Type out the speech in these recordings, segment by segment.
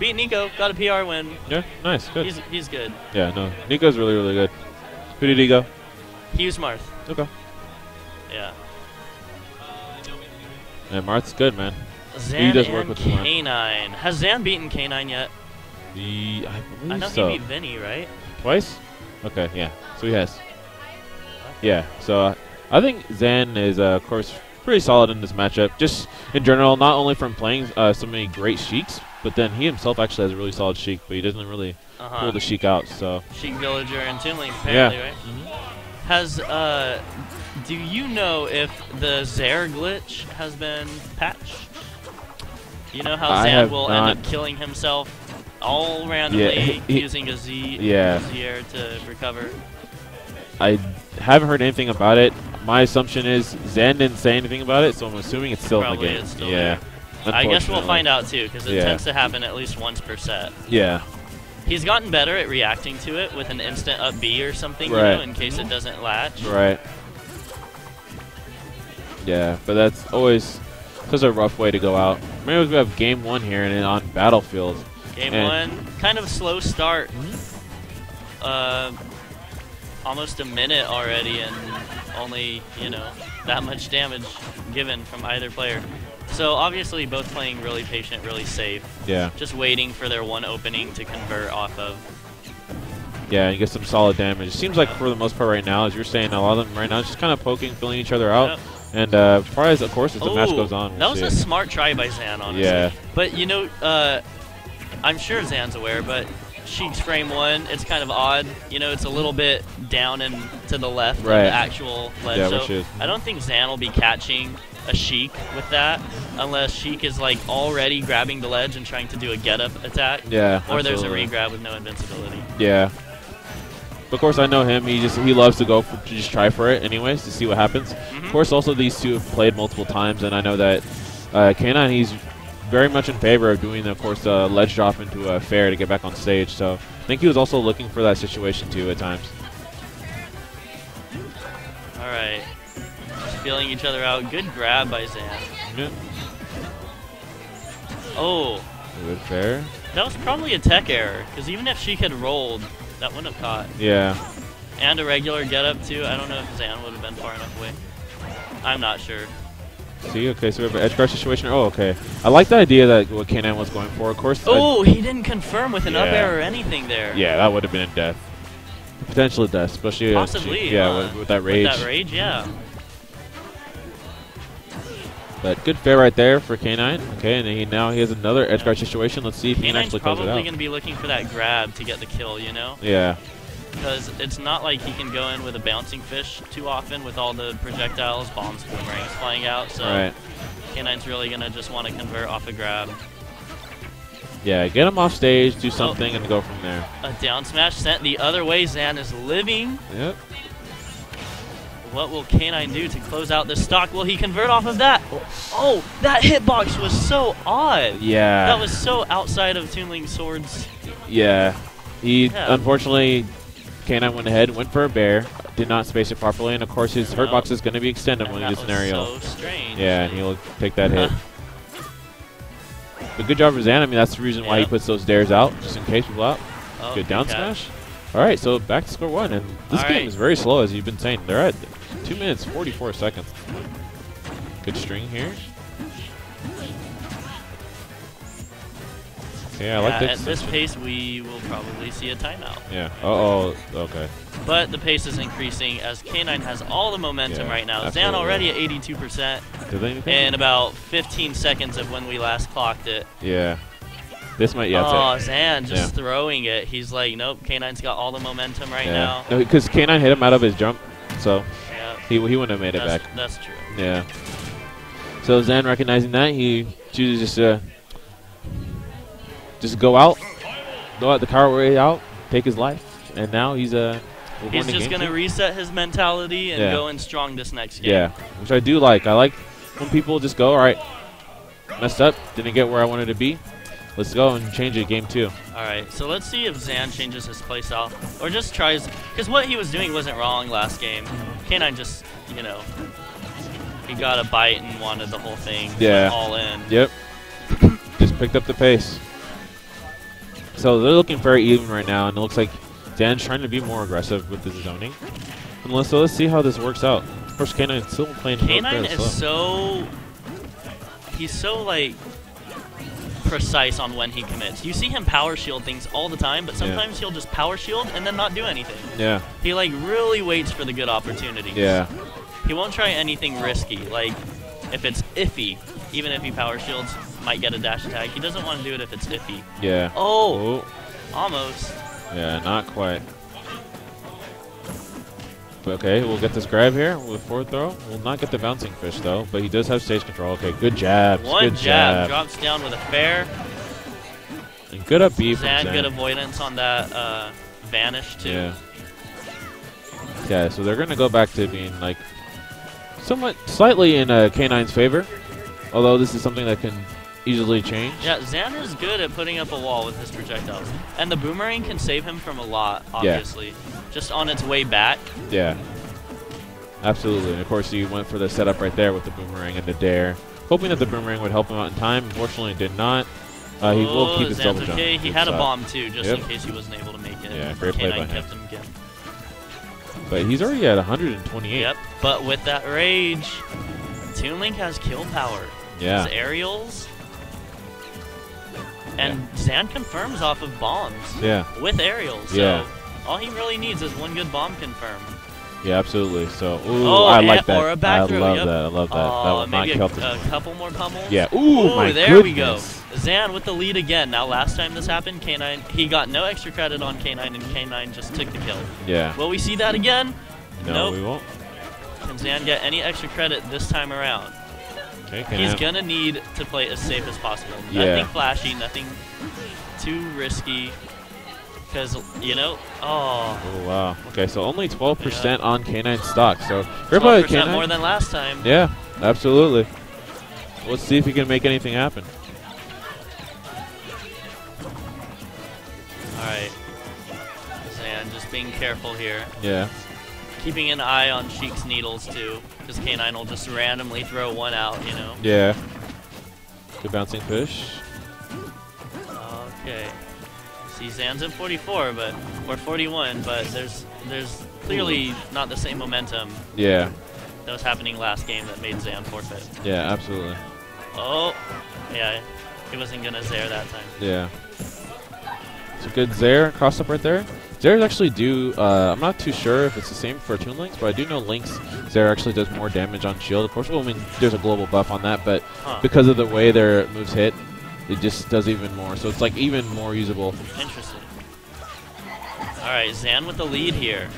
Beat Nico, got a PR win. Yeah, nice, good. He's good. Yeah, no, Nico's really, really good. Who did he go? He used Marth. Okay. Yeah. Yeah, Marth's good, man. Zan he does and work with K9. Has Zan beaten K9 yet? I believe I know so. he beat Vinny, right? Twice? Okay, yeah. So he has. Yeah, so I think Zan is, of course, pretty solid in this matchup. Just in general, not only from playing so many great Sheiks, but then he himself actually has a really solid Sheik, but he doesn't really pull the Sheik out. So Sheik Villager and Toonling, apparently, right? Has, do you know if the Zaire glitch has been patched? You know how Zan will end up killing himself all randomly using a Zaire to recover? I haven't heard anything about it. My assumption is Zan didn't say anything about it, so I'm assuming it's still in the game. It's still there. I guess we'll find out too, because it tends to happen at least once per set. Yeah. He's gotten better at reacting to it with an instant up B or something, you know, in case it doesn't latch. Right. Yeah, but that's always such a rough way to go out. Maybe we have game 1 here and then on Battlefield. Game 1, kind of slow start. Almost a minute already, and only, you know, that much damage given from either player. So obviously both playing really patient, really safe. Yeah. Just waiting for their one opening to convert off of. Yeah, and get some solid damage. It seems like for the most part right now, as you're saying, a lot of them right now is just kind of poking, filling each other out. And probably, of course, as the match goes on. That was a smart try by Zan, honestly. Yeah. But, you know, I'm sure Zan's aware, but Sheik's frame 1, it's kind of odd. You know, it's a little bit down and to the left of the actual ledge. Yeah, so I don't think Zan will be catching a Sheik with that unless Sheik is like already grabbing the ledge and trying to do a get-up attack. Yeah, or there's a re-grab with no invincibility. Yeah. Of course, I know him. He loves to go to just try for it anyways to see what happens. Of course, also these two have played multiple times, and I know that K9, he's very much in favor of doing, of course, the ledge drop into a fair to get back on stage. So I think he was also looking for that situation too at times. All right, just feeling each other out. Good grab by Zan. Yeah. Oh. Good fair. That was probably a tech error, because even if she had rolled, that wouldn't have caught. Yeah. And a regular get-up, too. I don't know if Zan would have been far enough away. I'm not sure. See, okay, so we have an edge guard situation. Oh, okay. I like the idea that what K9 was going for. Of course. Oh, he didn't confirm with an up air or anything there. Yeah, that would have been a death. Potential death, especially possibly. With that rage. With that rage, yeah. But good fair right there for K9. Okay, and now he has another edge guard situation. Let's see if he can actually close it out. K9's probably going to be looking for that grab to get the kill, you know? Yeah. Because it's not like he can go in with a bouncing fish too often with all the projectiles, bombs, boomerangs flying out. So K9's really going to just want to convert off a grab. Yeah, get him off stage, do something, and go from there. A down smash sent the other way. Zan is living. Yep. What will K9 do to close out this stock? Will he convert off of that? Oh, that hitbox was so odd. Yeah. That was so outside of Toonling Sword's. Yeah. Unfortunately, K9 went ahead, went for a bear, did not space it properly, and of course his hurt box is going to be extended when he gets an aerial. So strange. Yeah, and he'll take that hit. But good job for Zan. I mean, that's the reason why he puts those dares out, just in case people out. Good down smash. All right, so back to score 1, and this game is very slow, as you've been saying. They're at 2 minutes, 44 seconds. Good string here. Yeah, I like that. At this pace, we will probably see a timeout. Yeah. Uh-oh. Okay. But the pace is increasing as K9 has all the momentum right now. Absolutely. Zan already at 82% in about 15 seconds of when we last clocked it. Yeah. This might, Zan just throwing it. He's like, nope, K9's got all the momentum right now. No, because K9 hit him out of his jump, so he wouldn't have made it back. That's true. Yeah. So Zan recognizing that, he chooses just go out the coward way out, take his life, and now he's he's just gonna reset his mentality and go in strong this next game. Yeah, which I do like. I like when people just go, all right, messed up, didn't get where I wanted to be. Let's go and change it game 2. All right, so let's see if Zan changes his playstyle or just tries, because what he was doing wasn't wrong last game. K9 just, you know, he got a bite and wanted the whole thing all in. Yep. Just picked up the pace. So they're looking very even right now, and it looks like Zan's trying to be more aggressive with his zoning. And so let's see how this works out. Of course, K9 still playing. K9 is so... He's so, like, precise on when he commits. You see him power shield things all the time, but sometimes he'll just power shield and then not do anything. Yeah. He, like, really waits for the good opportunities. Yeah. He won't try anything risky. Like, if it's iffy, even if he power shields, might get a dash attack. He doesn't want to do it if it's iffy. Yeah. Oh! Almost. Yeah, not quite. But okay, we'll get this grab here with forward throw. We'll not get the bouncing fish, though, but he does have stage control. Okay, good jabs. One good jab. Drops down with a fair. And good up B from Zan. Zan. Good avoidance on that vanish, too. Yeah. Yeah, so they're going to go back to being, like, somewhat slightly in K9's favor, although this is something that can easily change. Yeah, Zan is good at putting up a wall with his projectiles. And the boomerang can save him from a lot, obviously. Yeah. Just on its way back. Yeah. Absolutely. And, of course, he went for the setup right there with the boomerang and the dare, hoping that the boomerang would help him out in time. Unfortunately, it did not. He will keep his double jump. Okay. He had a bomb, too, just in case he wasn't able to make it. Yeah, great play by him. Kept him again. But he's already at 128. Yep, but with that rage, Toon Link has kill power. Yeah. His aerials. And Zan confirms off of bombs. Yeah. With aerials. So all he really needs is one good bomb confirm. Yeah, absolutely. So, ooh, I like that. Or a back throw, I love that. That will not kill a couple more pummels. Yeah. Ooh, my there goodness. we go. Zan with the lead again. Now, last time this happened, K9, he got no extra credit on K9, and K9 just took the kill. Yeah. Will we see that again? No, nope. We won't. Can Zan get any extra credit this time around? Okay, he's going to need to play as safe as possible. Yeah. Nothing flashy, nothing too risky. Because, you know, oh, wow. Okay, so only 12% on K9 stock. So, great play, K9. More than last time. Yeah, absolutely. Let's see if he can make anything happen. All right. Zan just being careful here. Yeah. Keeping an eye on Sheik's needles, too. Because K9 will just randomly throw one out, you know? Yeah. Good bouncing fish. Okay. See, Zan's at 44, or 41, but there's clearly not the same momentum. Yeah. That was happening last game that made Zan forfeit. Yeah, absolutely. Oh, yeah, he wasn't gonna Zair that time. Yeah. It's a good Zair cross up right there. Zairs actually do. I'm not too sure if it's the same for Toon Links, but I do know Link's Zair actually does more damage on shield. Of course, well, I mean, there's a global buff on that, but because of the way their moves hit, it just does even more. So it's like even more usable. Interesting. All right, Zan with the lead here.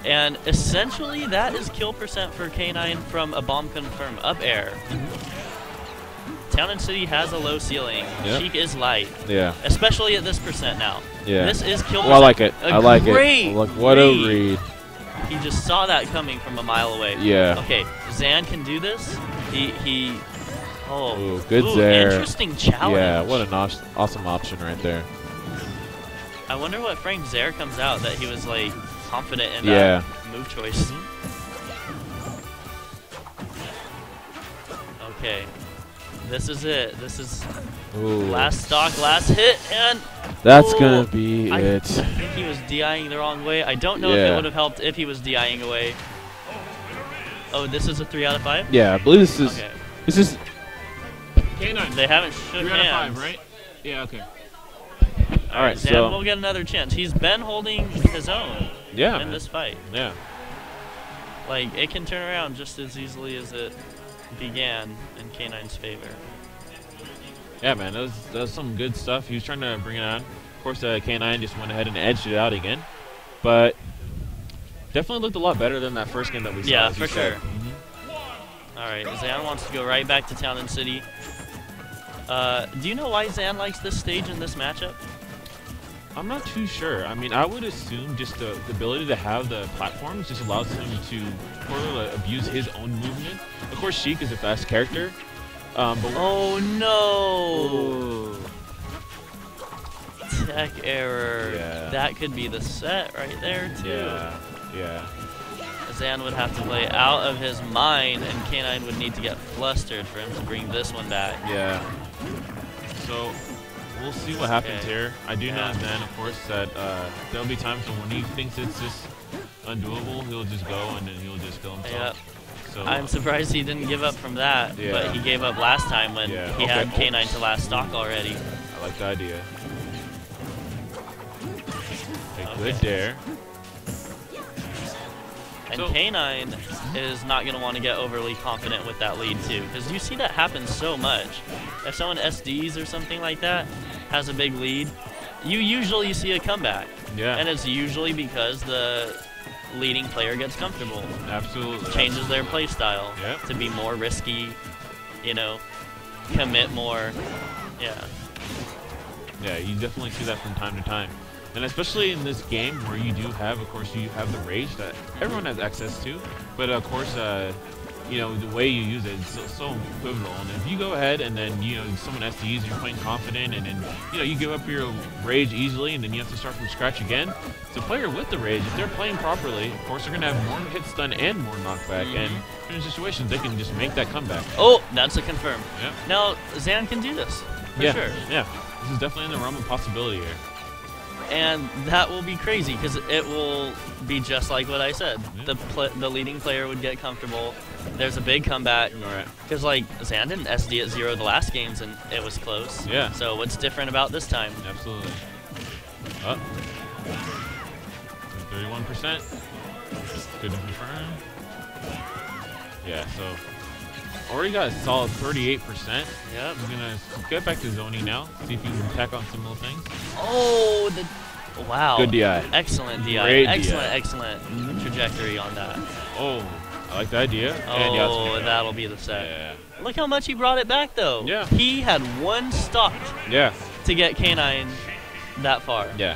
And essentially that is kill percent for K9 from a bomb confirm up air. Town and City has a low ceiling. Yep. Sheik is light. Yeah. Especially at this percent now. Yeah. This is kill percent. Well, I like it. I like it. Look, what a read. He just saw that coming from a mile away. Yeah. Okay, Zan can do this. He ooh, good Zair. Interesting challenge. Yeah, what an awesome option right there. I wonder what frame Zair comes out that he was like confident in that move choice. Okay. This is it. This is last stock, last hit, and that's gonna be it. I think he was DIing the wrong way. I don't know if it would have helped if he was DIing away. Oh, this is a 3 out of 5? Yeah, I believe this is. Okay. This is. K9. They haven't shook 3 out of 5, right? Yeah. Okay. All right, Zan so will get another chance. He's been holding his own in this fight. Yeah. Like, it can turn around just as easily as it began in K9's favor. Yeah, man, that was some good stuff. He was trying to bring it on. Of course, K9 just went ahead and edged it out again. But definitely looked a lot better than that first game that we saw. Yeah, for sure. All right, Zan wants to go right back to Town and City. Do you know why Zan likes this stage in this matchup? I'm not too sure. I mean, I would assume just the ability to have the platforms just allows him to abuse his own movement. Of course, Sheik is a fast character. But oh no! Ooh. Tech error. Yeah. That could be the set right there too. Yeah. Zan would have to play out of his mind, and K9 would need to get flustered for him to bring this one back. Yeah. So we'll see what happens here. I do know then, of course, that there'll be times when he thinks it's just undoable, he'll just go and then he'll just kill himself. Yep. So, I'm surprised he didn't give up from that, but he gave up last time when he had K9 to last stock already. I like the idea. Okay, good dare. And K9 is not going to want to get overly confident with that lead too, because you see that happen so much. If someone SDs or something like that has a big lead, you usually see a comeback. Yeah. And it's usually because the leading player gets comfortable. Absolutely. Changes their play style to be more risky, you know, commit more. Yeah. Yeah, you definitely see that from time to time. And especially in this game where you do have, of course, you have the rage that everyone has access to. But of course, you know, the way you use it is so pivotal. And if you go ahead and then, you know, someone SDs, you're playing confident, and then, you know, you give up your rage easily, and then you have to start from scratch again. The player with the rage, if they're playing properly, of course, they're going to have more hit stun and more knockback. And in situations, they can just make that comeback. Oh, that's a confirm. Yeah. Now, Zan can do this, for sure. Yeah, this is definitely in the realm of possibility here. And that will be crazy because it will be just like what I said. The leading player would get comfortable. There's a big comeback. Because like Zan didn't SD at 0 the last games and it was close. Yeah. So what's different about this time? Absolutely. Up. 31%. Good to confirm. Yeah. So already got a solid 38%. Yep. I'm gonna get back to zoning now. See if you can tack on some little things. Oh, wow. Good DI. Excellent DI. Great excellent trajectory on that. Oh, I like the idea. Oh, and that'll be the set. Yeah. Look how much he brought it back, though. Yeah. He had one stock Yeah. to get K9 that far. Yeah.